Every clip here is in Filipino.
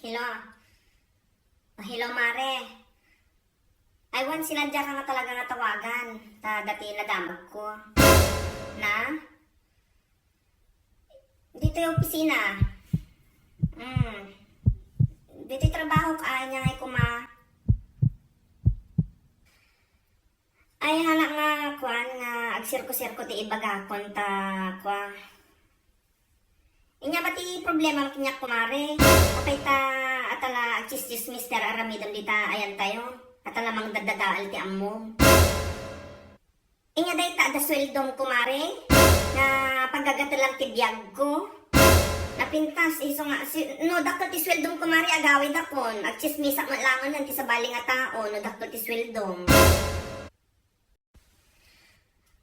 Hello. Hello, Mare. I want sinadya ka nga talaga nga tawagan. Dati nadamag ko. Na? Dito yung opisina. Dito yung trabaho ka. Ay niya ngay kuma. Ay hana nga kuan nga agsirko-sirko ti ibagakon ta kwa. Inya ba ti problema kinyak kumare? Apay ta atala agchis-chis Mr. Aramidon dita ayan tayo. Atala mang dadadaal ti ammo. Inya day ta da sweldong kumare na paggagatalang ti biyag ko. Napintas iso nga no dakto ti sweldong kumare agawid akon. Agchismisa man langan ti sabali nga tao no dakto ti sweldong.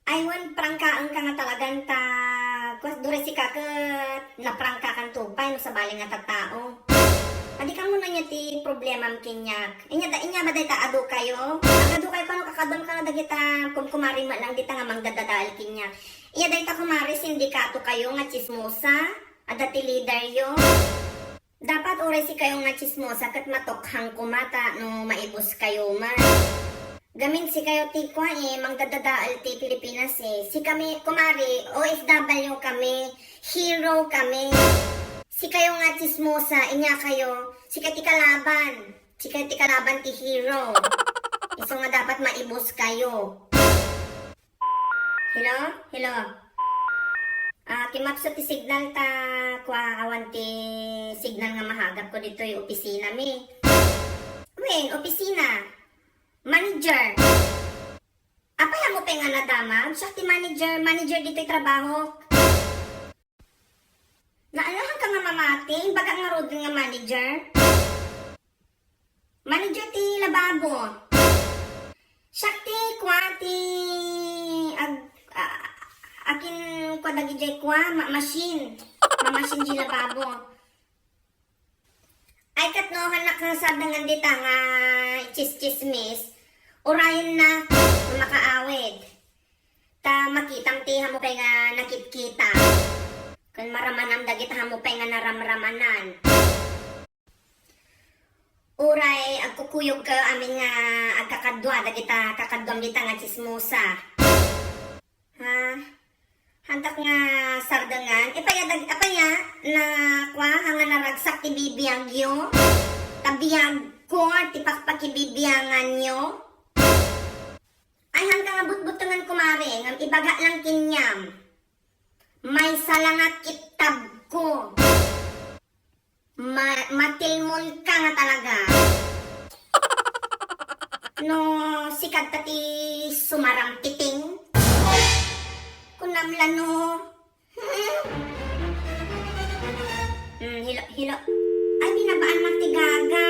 Aywan, prangkaan ka nga talagang ta... Dure si kakat, naprangka kang tupay no sa baling nga tattao. Adi ka muna niya ti problema kinyak. Inya ba day ta ado kayo? Ado kayo kano kakadon ka na dagita kung kumari man lang dita nga mangdadadal kinyak. Inya day ta kumari sindikato kayo nga chismosa. Adati leader yo. Dapat oray si kayo nga chismosa kat matokhang kumata no maibos kayo man. Gamin si kayo ti kwa mangdadadaal ti Pilipinas Si kami, kumari, OFW kami, hero kami. Si kayo nga chismosa, inya kayo, si kayo ti kalaban. Si kayo ti kalaban ti hero. Iso nga dapat maibos kayo. Hello? Hello? Kimapso ti signal ta, kwa awan ti signal nga mahagap ko dito yung opisina mi. Wen, opisina. Manager. Apay mo pa nga nadamag? Siya ti manager dito yung trabaho. Naalahan ka nga mamati, baga nga road nga manager. Manager ti lababo. Siya ti kwati akin kwa dagijay kwa machine. Machine di lababo. Ay katnohan na kasadangan dita nga chis-chismis. Urayan na makaawid. Ta makitang ti mo kay nga nakit-kita. Kun maramanam dagit mo pay nga naramramanan. Uray agkukuyog ka amin nga agkakadwa dagita kakadwam dita nga chismosa. Ha? Hantak nga sardangan. Apaya na kwa hanga naragsak ti bibiyag yo. Tabiyag ko ti pakpakibibiyangan nyo. Ay hanggang nga butbutangan kumari, ngam ibaga lang kinyam. May salangat itab ko. Matilmon ka nga talaga. No, sikat ti sumarang titing. Kunamlan no. Hilo. Ay, binabaan lang ti gaga.